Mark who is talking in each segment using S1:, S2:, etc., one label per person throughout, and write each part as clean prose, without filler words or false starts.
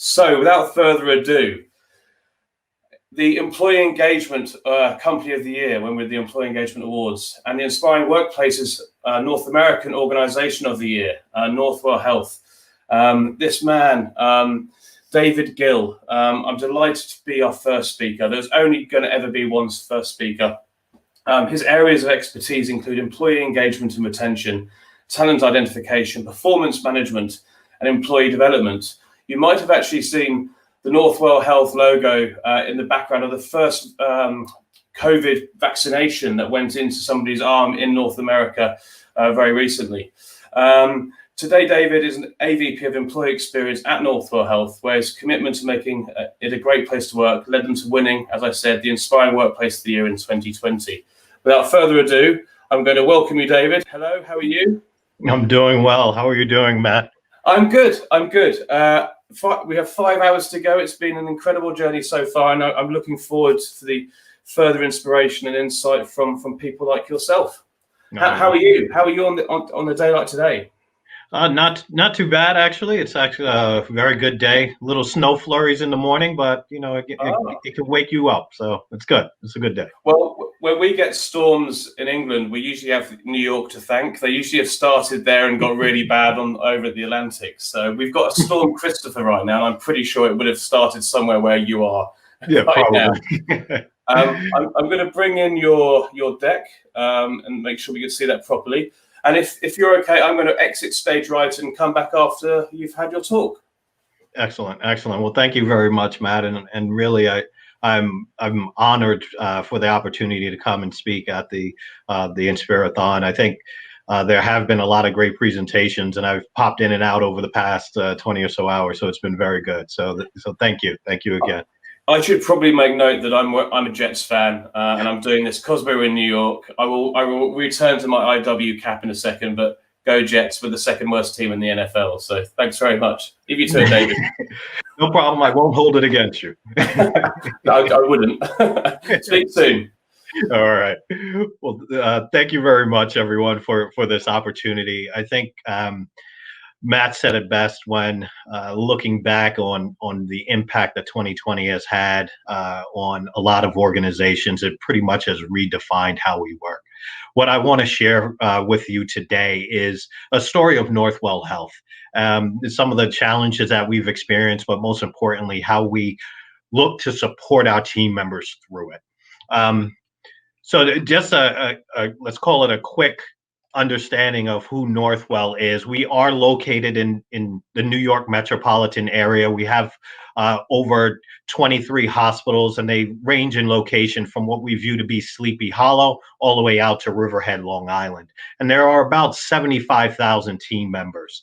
S1: So, without further ado, the Employee Engagement Company of the Year, when with the Employee Engagement Awards, and the Inspiring Workplaces North American Organization of the Year, Northwell Health. This man, David Gill, I'm delighted to be our first speaker. There's only going to ever be one first speaker. His areas of expertise include employee engagement and retention, talent identification, performance management, and employee development. You might have actually seen the Northwell Health logo in the background of the first COVID vaccination that went into somebody's arm in North America very recently. Today, David is an AVP of Employee Experience at Northwell Health, where his commitment to making it a great place to work led them to winning, as I said, the Inspiring Workplace of the Year in 2020. Without further ado, I'm going to welcome you, David. Hello, how are you?
S2: I'm doing well. How are you doing, Matt?
S1: I'm good. We have 5 hours to go. It's been an incredible journey so far, and I'm looking forward to the further inspiration and insight from people like yourself. How are you? How are you on the day like today?
S2: Not too bad, actually. It's actually a very good day. Little snow flurries in the morning, but it can wake you up, so it's good. It's a good day.
S1: Well, when we get storms in England, we usually have New York to thank. They usually have started there and got really bad over the Atlantic. So we've got a storm Christopher right now, and I'm pretty sure it would have started somewhere where you are.
S2: Yeah,
S1: right
S2: probably.
S1: Now. I'm going to bring in your deck and make sure we can see that properly. And if you're okay, I'm going to exit stage right and come back after you've had your talk.
S2: Excellent. Well, thank you very much, Matt. And really, I'm honored for the opportunity to come and speak at the Inspirathon. I think there have been a lot of great presentations, and I've popped in and out over the past 20 or so hours, so it's been very good. So thank you again.
S1: I should probably make note that I'm a Jets fan, and I'm doing this because we're in New York. I will return to my IW cap in a second, but go Jets, with the second worst team in the NFL. So thanks very much. Leave you to it, David.
S2: No problem. I won't hold it against you.
S1: I wouldn't. Speak soon.
S2: All right. Well, thank you very much, everyone, for this opportunity. I think Matt said it best when looking back on the impact that 2020 has had on a lot of organizations. It pretty much has redefined how we work. What I want to share with you today is a story of Northwell Health, some of the challenges that we've experienced, but most importantly, how we look to support our team members through it. So just let's call it a quick understanding of who Northwell is. We are located in the New York metropolitan area. We have over 23 hospitals, and they range in location from what we view to be Sleepy Hollow all the way out to Riverhead, Long Island. And there are about 75,000 team members.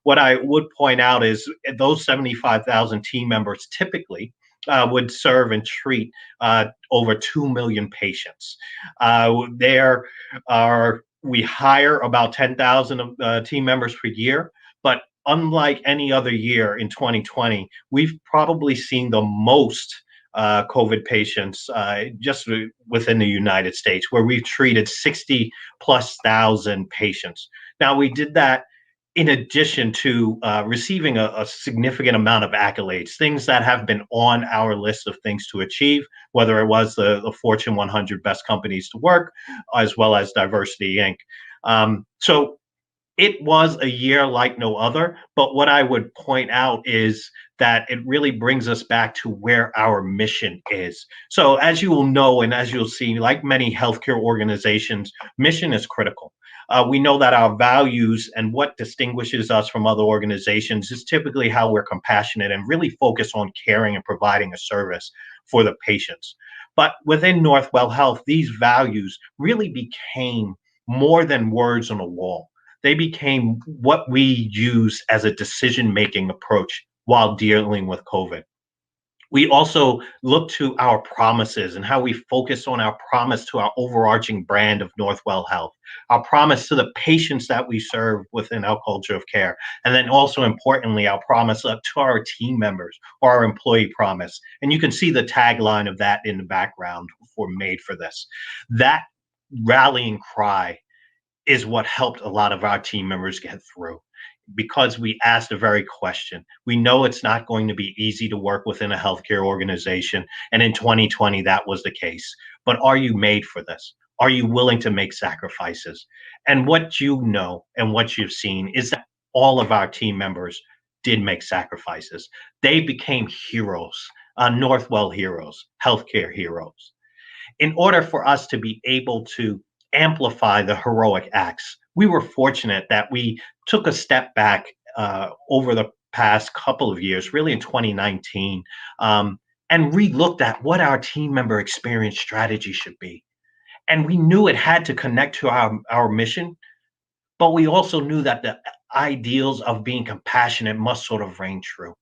S2: What I would point out is those 75,000 team members typically would serve and treat over 2 million patients. We hire about 10,000 team members per year, but unlike any other year in 2020, we've probably seen the most COVID patients just within the United States, where we've treated 60,000+ patients. Now, we did that in addition to receiving a significant amount of accolades, things that have been on our list of things to achieve, whether it was the Fortune 100 best companies to work, as well as Diversity Inc. So it was a year like no other, but what I would point out is that it really brings us back to where our mission is. So as you will know, and as you'll see, like many healthcare organizations, mission is critical. We know that our values and what distinguishes us from other organizations is typically how we're compassionate and really focus on caring and providing a service for the patients. But within Northwell Health, these values really became more than words on a wall. They became what we use as a decision-making approach while dealing with COVID. We also look to our promises and how we focus on our promise to our overarching brand of Northwell Health, our promise to the patients that we serve within our culture of care, and then also importantly, our promise to our team members, or our employee promise. And you can see the tagline of that in the background made for this. That rallying cry is what helped a lot of our team members get through. because we asked a very question. We know it's not going to be easy to work within a healthcare organization, and in 2020 that was the case. But are you made for this? Are you willing to make sacrifices? And what you know and what you've seen is that all of our team members did make sacrifices. They became heroes, Northwell heroes, healthcare heroes. In order for us to be able to amplify the heroic acts, we were fortunate that we took a step back over the past couple of years, really in 2019, and re-looked at what our team member experience strategy should be. And we knew it had to connect to our mission, but we also knew that the ideals of being compassionate must sort of reign true.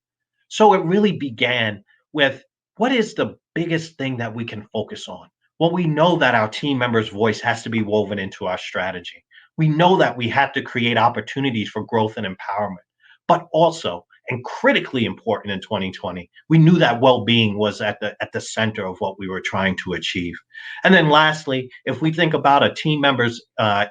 S2: So it really began with, what is the biggest thing that we can focus on? Well, we know that our team members' voice has to be woven into our strategy. We know that we have to create opportunities for growth and empowerment. But also, and critically important in 2020, we knew that well-being was at the center of what we were trying to achieve. And then lastly, if we think about a team member's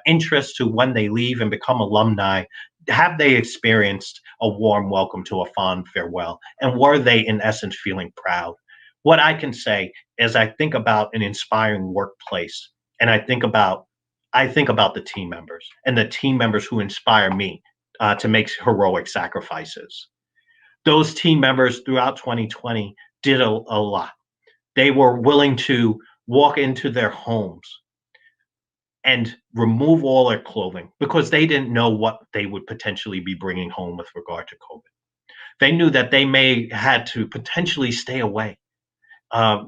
S2: interest to when they leave and become alumni, have they experienced a warm welcome to a fond farewell? And were they, in essence, feeling proud? What I can say is, I think about an inspiring workplace, and I think about the team members and the team members who inspire me to make heroic sacrifices. Those team members throughout 2020 did a lot. They were willing to walk into their homes and remove all their clothing because they didn't know what they would potentially be bringing home with regard to COVID. They knew that they may had to potentially stay away, uh,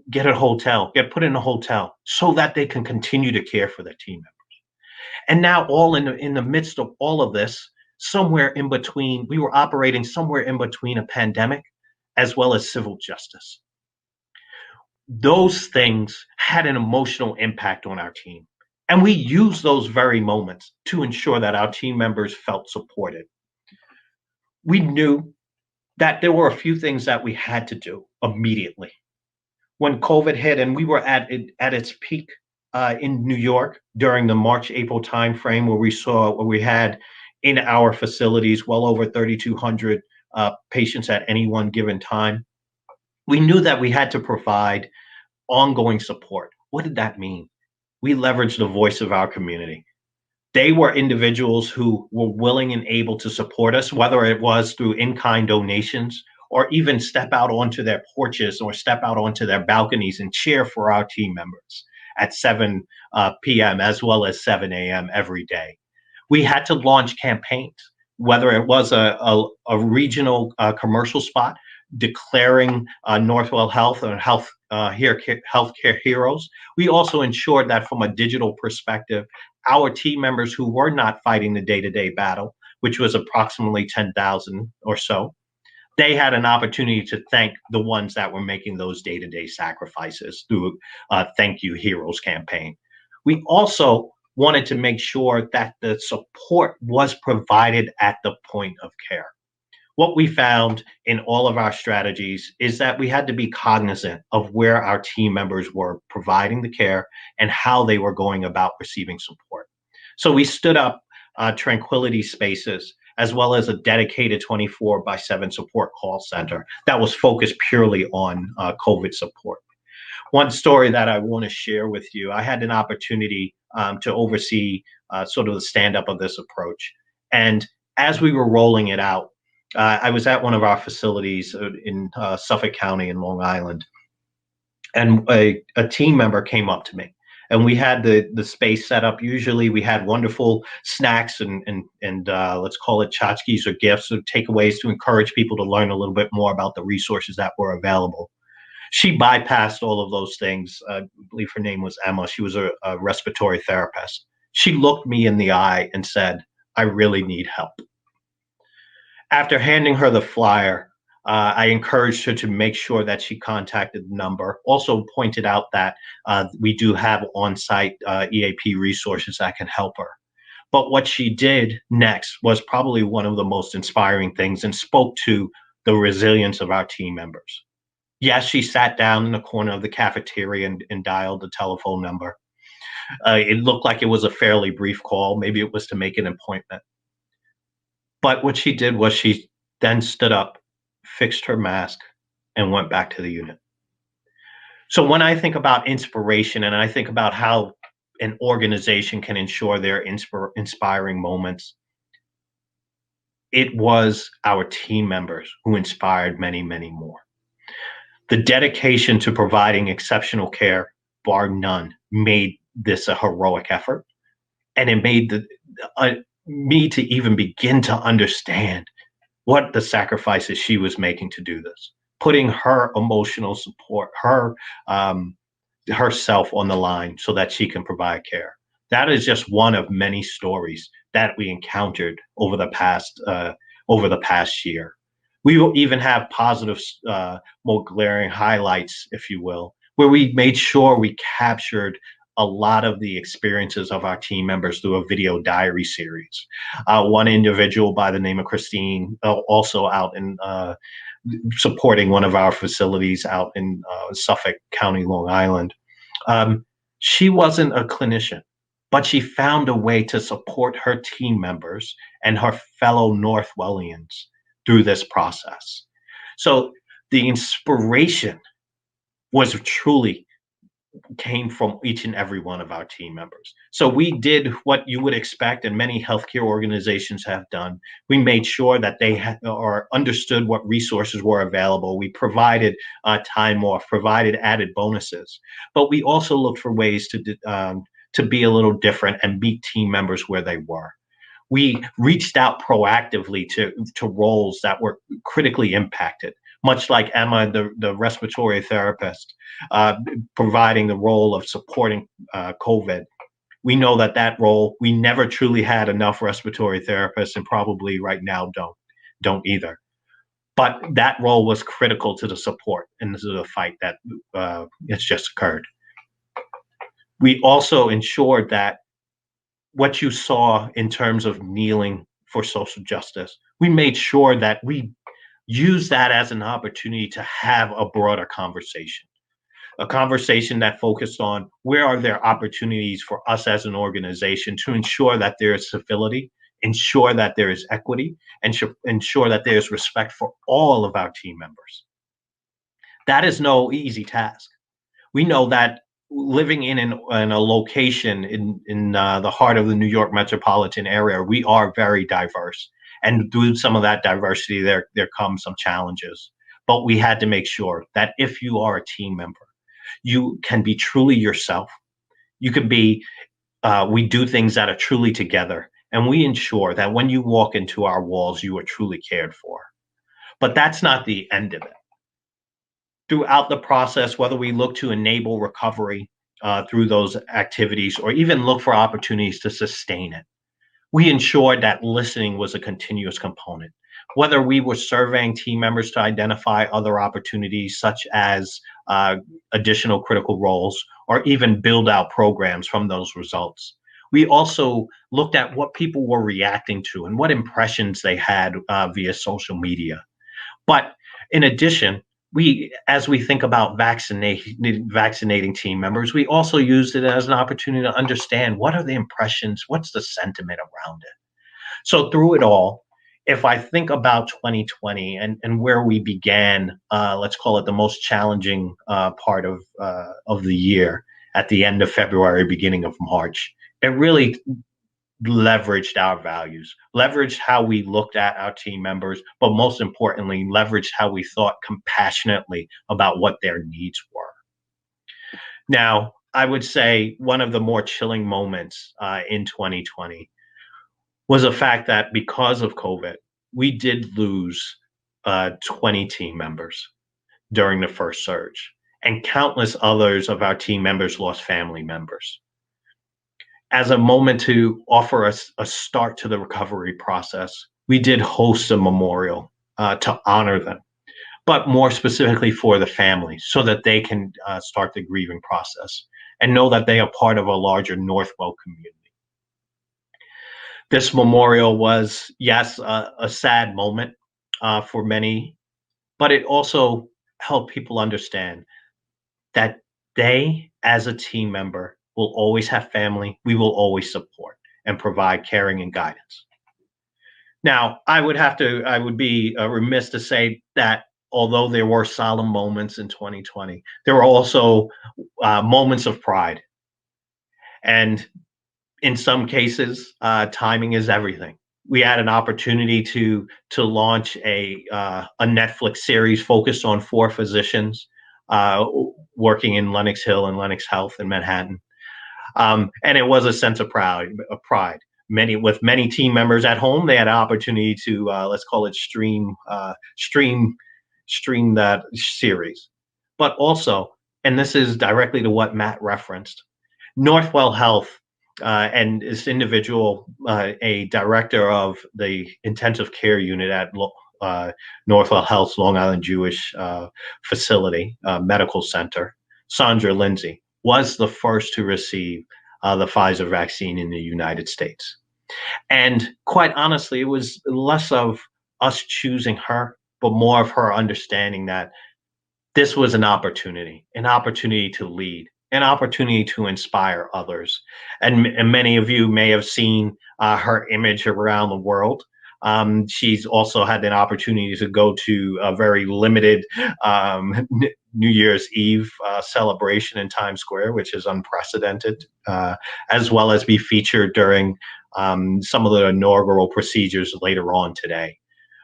S2: get a hotel, get put in a hotel, so that they can continue to care for their team members. And now, all in the midst of all of this, somewhere in between, we were operating somewhere in between a pandemic as well as civil justice. Those things had an emotional impact on our team. And we used those very moments to ensure that our team members felt supported. We knew that there were a few things that we had to do immediately. When COVID hit and we were at its peak in New York during the March-April timeframe, where we had in our facilities well over 3,200 patients at any one given time, we knew that we had to provide ongoing support. What did that mean? We leveraged the voice of our community. They were individuals who were willing and able to support us, whether it was through in-kind donations or even step out onto their porches or step out onto their balconies and cheer for our team members at 7 p.m. as well as 7 a.m. every day. We had to launch campaigns, whether it was a regional commercial spot declaring Northwell Health or healthcare heroes. We also ensured that from a digital perspective, our team members who were not fighting the day-to-day battle, which was approximately 10,000 or so, they had an opportunity to thank the ones that were making those day-to-day sacrifices through Thank You Heroes campaign. We also wanted to make sure that the support was provided at the point of care. What we found in all of our strategies is that we had to be cognizant of where our team members were providing the care and how they were going about receiving support. So we stood up tranquility spaces, as well as a dedicated 24/7 support call center that was focused purely on COVID support. One story that I want to share with you, I had an opportunity to oversee sort of the stand-up of this approach. And as we were rolling it out, I was at one of our facilities in Suffolk County in Long Island, and a team member came up to me. And we had the space set up. Usually we had wonderful snacks and let's call it tchotchkes or gifts or takeaways to encourage people to learn a little bit more about the resources that were available. She bypassed all of those things. I believe her name was Emma. She was a respiratory therapist. She looked me in the eye and said, "I really need help." After handing her the flyer, I encouraged her to make sure that she contacted the number. Also pointed out that we do have on-site EAP resources that can help her. But what she did next was probably one of the most inspiring things and spoke to the resilience of our team members. Yes, she sat down in the corner of the cafeteria and dialed the telephone number. It looked like it was a fairly brief call. Maybe it was to make an appointment. But what she did was she then stood up, fixed her mask, and went back to the unit. So when I think about inspiration and I think about how an organization can ensure their inspiring moments, it was our team members who inspired many, many more. The dedication to providing exceptional care, bar none, made this a heroic effort. And it made me to even begin to understand what the sacrifices she was making to do this, putting her emotional support, um, herself on the line so that she can provide care. That is just one of many stories that we encountered over the past year. We will even have positive, more glaring highlights, if you will, where we made sure we captured a lot of the experiences of our team members through a video diary series. One individual by the name of Christine, also out in supporting one of our facilities out in Suffolk County, Long Island. Um, she wasn't a clinician, but she found a way to support her team members and her fellow Northwellians through this process. So the inspiration was truly came from each and every one of our team members. So we did what you would expect, and many healthcare organizations have done. We made sure that they or understood what resources were available. We provided time off, provided added bonuses, but we also looked for ways to be a little different and meet team members where they were. We reached out proactively to roles that were critically impacted, much like Emma, the respiratory therapist, uh, providing the role of supporting COVID. We know that role, we never truly had enough respiratory therapists, and probably right now don't either. But that role was critical to the support and to the fight that has just occurred. We also ensured that what you saw in terms of kneeling for social justice, we made sure that we use that as an opportunity to have a broader conversation, a conversation that focused on where are there opportunities for us as an organization to ensure that there is civility, ensure that there is equity, and ensure that there is respect for all of our team members. That is no easy task. We know that living in a location in the heart of the New York metropolitan area, we are very diverse, and through some of that diversity, there come some challenges. But we had to make sure that if you are a team member, you can be truly yourself. You can be. We do things that are truly together, and we ensure that when you walk into our walls, you are truly cared for. But that's not the end of it. Throughout the process, whether we look to enable recovery through those activities or even look for opportunities to sustain it, we ensured that listening was a continuous component. Whether we were surveying team members to identify other opportunities, such as additional critical roles, or even build out programs from those results. We also looked at what people were reacting to and what impressions they had via social media. But in addition, as we think about vaccinating team members, we also used it as an opportunity to understand what are the impressions, what's the sentiment around it. So through it all, if I think about 2020 and where we began, let's call it the most challenging part of the year at the end of February, beginning of March, it really leveraged our values, leveraged how we looked at our team members, but most importantly, leveraged how we thought compassionately about what their needs were. Now, I would say one of the more chilling moments in 2020 was the fact that because of COVID, we did lose 20 team members during the first surge, and countless others of our team members lost family members. As a moment to offer us a start to the recovery process, we did host a memorial to honor them, but more specifically for the family so that they can start the grieving process and know that they are part of a larger Northwell community. This memorial was, yes, a sad moment for many, but it also helped people understand that they, as a team member, will always have family. We will always support and provide caring and guidance. Now, I would be remiss to say that although there were solemn moments in 2020, there were also moments of pride. And in some cases, timing is everything. We had an opportunity to launch a Netflix series focused on 4 physicians working in Lenox Hill and Lenox Health in Manhattan, and it was a sense of pride. Many team members at home, they had an opportunity to let's call it stream that series, but also, and this is directly to what Matt referenced, Northwell Health and this individual, a director of the intensive care unit at Northwell Health's Long Island Jewish facility, medical center, Sandra Lindsay, was the first to receive the Pfizer vaccine in the United States. And quite honestly, it was less of us choosing her, but more of her understanding that this was an opportunity to lead, an opportunity to inspire others. And many of you may have seen her image around the world. She's also had an opportunity to go to a very limited New Year's Eve celebration in Times Square, which is unprecedented, as well as be featured during some of the inaugural procedures later on today.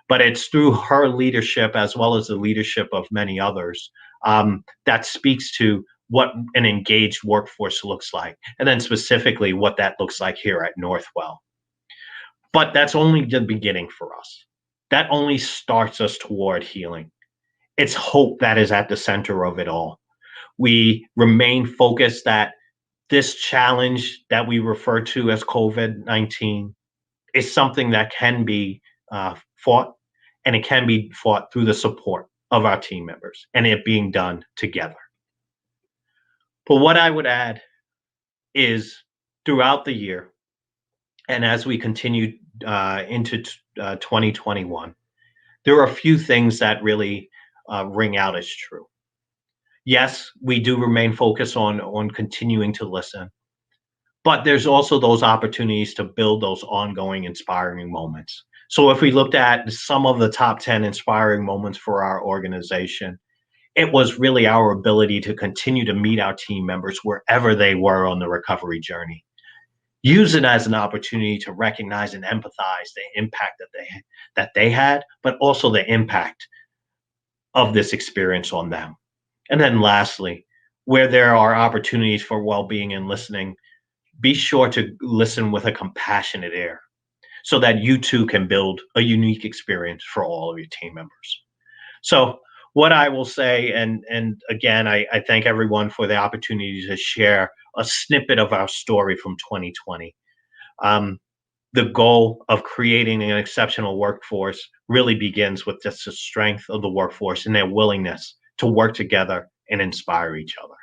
S2: But it's through her leadership, as well as the leadership of many others, that speaks to what an engaged workforce looks like, and then specifically what that looks like here at Northwell. But that's only the beginning for us. That only starts us toward healing. It's hope that is at the center of it all. We remain focused that this challenge that we refer to as COVID-19 is something that can be fought, and it can be fought through the support of our team members and it being done together. But what I would add is throughout the year, and as we continue into 2021, there are a few things that really ring out as true. Yes, we do remain focused on continuing to listen, but there's also those opportunities to build those ongoing inspiring moments. So if we looked at some of the top 10 inspiring moments for our organization, it was really our ability to continue to meet our team members wherever they were on the recovery journey. Use it as an opportunity to recognize and empathize the impact that they had, but also the impact of this experience on them. And then lastly, where there are opportunities for well-being and listening, be sure to listen with a compassionate ear so that you too can build a unique experience for all of your team members. So what I will say, and again, I thank everyone for the opportunity to share a snippet of our story from 2020. The goal of creating an exceptional workforce really begins with just the strength of the workforce and their willingness to work together and inspire each other.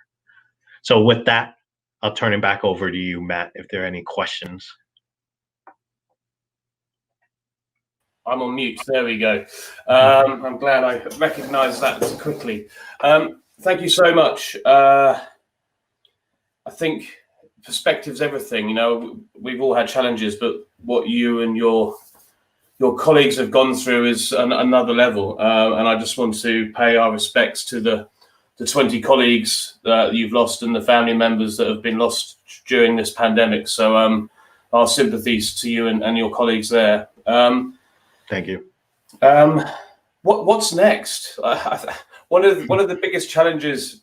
S2: So with that, I'll turn it back over to you, Matt, if there are any questions.
S1: I'm on mute. There we go. I'm glad I recognized that quickly. Thank you so much. I think perspective's everything. You know, we've all had challenges, but what you and your colleagues have gone through is another level. And I just want to pay our respects to the 20 colleagues that you've lost and the family members that have been lost during this pandemic. So our sympathies to you and your colleagues there.
S2: Thank you.
S1: What's next? One of the biggest challenges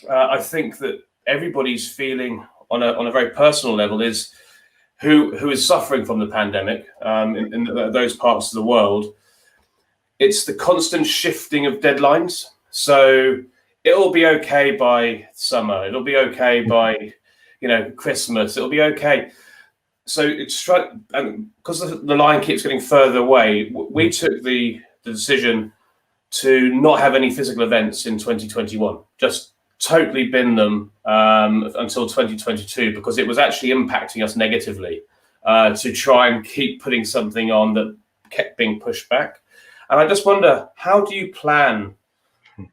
S1: I think that everybody's feeling on a very personal level is who is suffering from the pandemic in those parts of the world. It's the constant shifting of deadlines. So it'll be okay by summer. It'll be okay by Christmas. It'll be okay. So it's and because the line keeps getting further away, we took the decision to not have any physical events in 2021. Just totally bin them until 2022 because it was actually impacting us negatively to try and keep putting something on that kept being pushed back. And I just wonder, how do you plan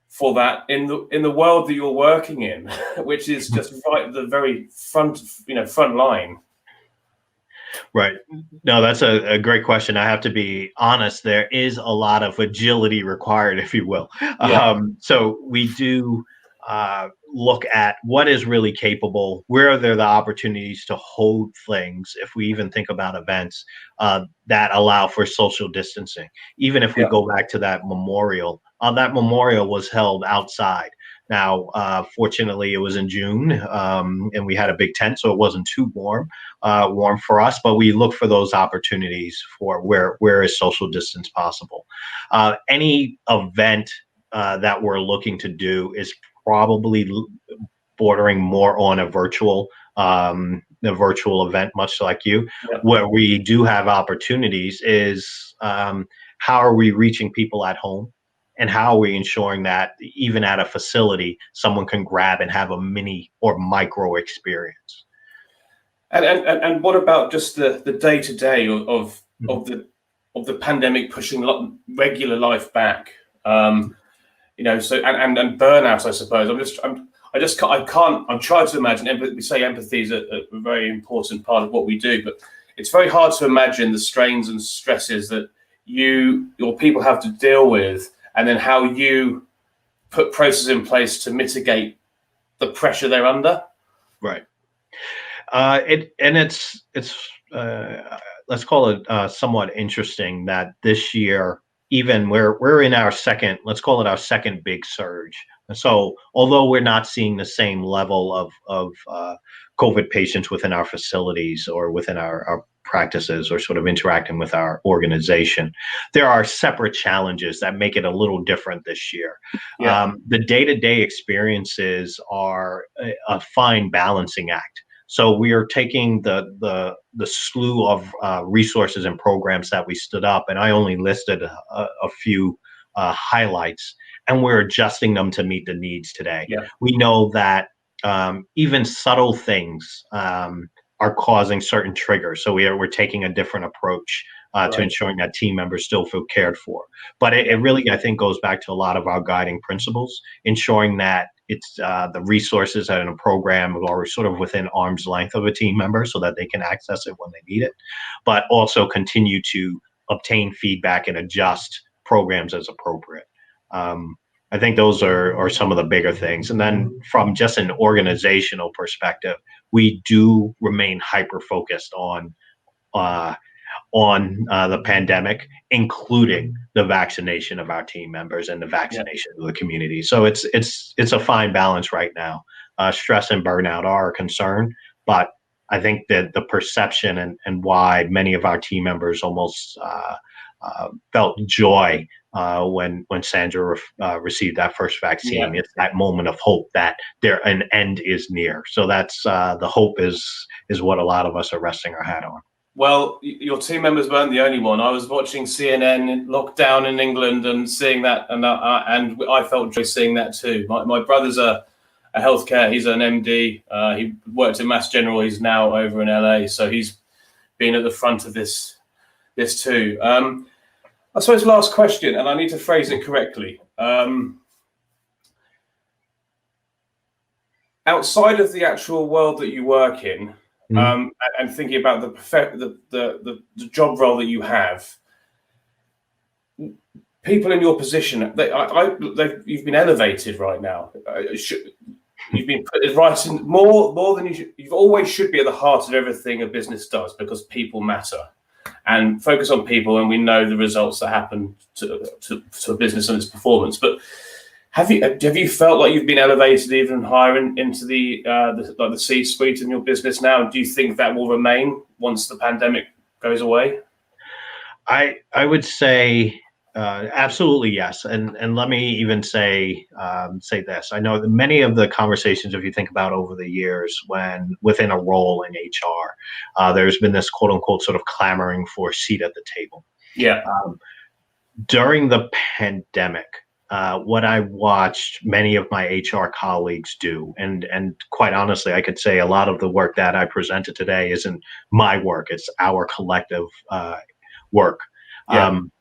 S1: for that in the world that you're working in, which is just right at the very front line?
S2: Right. No, that's a great question. I have to be honest. There is a lot of agility required, if you will.
S1: Yeah,
S2: So we do look at what is really capable. Where are there the opportunities to hold things? If we even think about events that allow for social distancing, even if we
S1: yeah,
S2: go back to that memorial was held outside. Now, fortunately, it was in June, and we had a big tent, so it wasn't too warm for us, but we look for those opportunities for where is social distance possible. Any event that we're looking to do is probably bordering more on a virtual event, much like you.
S1: yeah.
S2: Where we do have opportunities is how are we reaching people at home? And how are we ensuring that even at a facility, someone can grab and have a mini or micro experience?
S1: And what about just the day to day of
S2: Mhm.
S1: of the of the pandemic pushing regular life back? So and burnout, I suppose. I can't. I'm trying to imagine. We say empathy is a very important part of what we do, but it's very hard to imagine the strains and stresses that your people have to deal with, and then how you put processes in place to mitigate the pressure they're under.
S2: Right. It's let's call it somewhat interesting that this year, even we're in our second, let's call it our second big surge. So although we're not seeing the same level of COVID patients within our facilities or within our practices or sort of interacting with our organization, there are separate challenges that make it a little different this year.
S1: Yeah,
S2: The day-to-day experiences are a fine balancing act. So we are taking the slew of resources and programs that we stood up, and I only listed a few highlights, and we're adjusting them to meet the needs today.
S1: yeah,
S2: We know that even subtle things are causing certain triggers, so we're taking a different approach to
S1: right.
S2: ensuring that team members still feel cared for. But it really, I think, goes back to a lot of our guiding principles, ensuring that it's the resources and a program are sort of within arm's length of a team member so that they can access it when they need it, but also continue to obtain feedback and adjust programs as appropriate. I think those are some of the bigger things. And then from just an organizational perspective, we do remain hyper focused uh, on the pandemic, including the vaccination of our team members and the
S1: Yeah.
S2: vaccination of the community. So it's a fine balance right now. Stress and burnout are a concern, but I think that the perception and why many of our team members almost felt joy when Sandra received that first vaccine.
S1: Yeah.
S2: It's that moment of hope that an end is near. So that's the hope is what a lot of us are resting our hat on.
S1: Well, your team members weren't the only one. I was watching CNN in lockdown in England and seeing that, and I felt joy seeing that too. My brother's a healthcare. He's an MD. He worked in Mass General. He's now over in LA, so he's been at the front of this too. I suppose last question, and I need to phrase it correctly. Outside of the actual world that you work in,
S2: Mhm.
S1: and thinking about the job role that you have, people in your position, you've been elevated right now. You've been put right in more than you should. You always should be at the heart of everything a business does because people matter, and focus on people, and we know the results that happen to a business and its performance. But have you felt like you've been elevated even higher into the C-suite in your business now? Do you think that will remain once the pandemic goes away?
S2: I would say absolutely yes, and let me even say this. I know that many of the conversations, if you think about over the years, when within a role in HR, there's been this quote unquote sort of clamoring for a seat at the table.
S1: Yeah,
S2: Um, During the pandemic, what I watched many of my HR colleagues do, and quite honestly, I could say a lot of the work that I presented today isn't my work; it's our collective work.
S1: yeah,
S2: Um,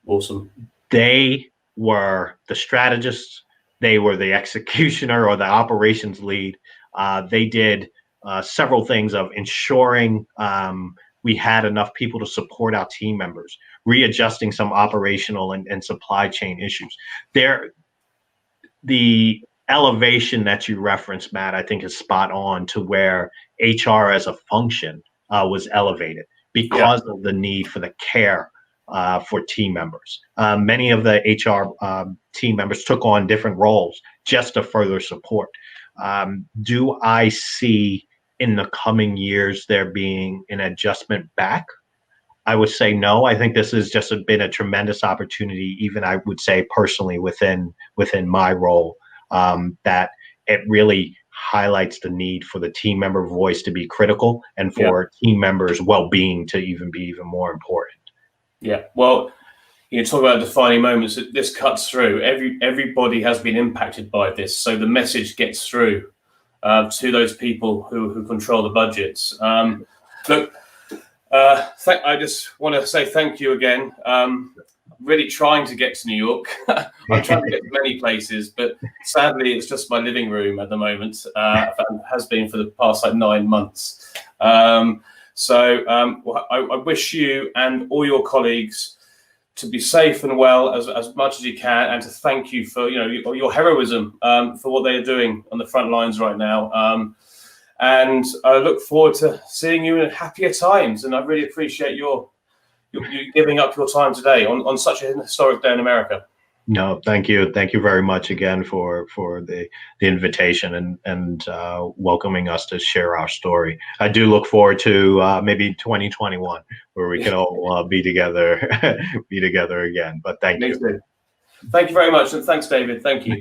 S1: awesome.
S2: they were the strategists, they were the executioner or the operations lead. They did several things of ensuring we had enough people to support our team members, readjusting some operational and supply chain issues. The elevation that you referenced, Matt, I think is spot on to where HR as a function was elevated because of the need for the care for team members. Many of the HR team members took on different roles just to further support. Do I see in the coming years there being an adjustment back? I would say no. I think this has just been a tremendous opportunity, even I would say personally within my role, that it really highlights the need for the team member voice to be critical and for team members' well-being to be even more important.
S1: Yeah. Well, you talk about defining moments. This cuts through. Everybody has been impacted by this, so the message gets through to those people who control the budgets. Look. I just want to say thank you again. Really trying to get to New York. I'm trying to get to many places, but sadly, it's just my living room at the moment. And has been for the past 9 months. I wish you and all your colleagues to be safe and well as much as you can, and to thank you for your heroism for what they are doing on the front lines right now. And I look forward to seeing you in happier times. And I really appreciate you giving up your time today on such a historic day in America.
S2: No, thank you. Thank you very much again for the invitation and welcoming us to share our story. I do look forward to maybe 2021 where we can all be together again. But thank you.
S1: Thank you very much. And thanks, David. Thank you.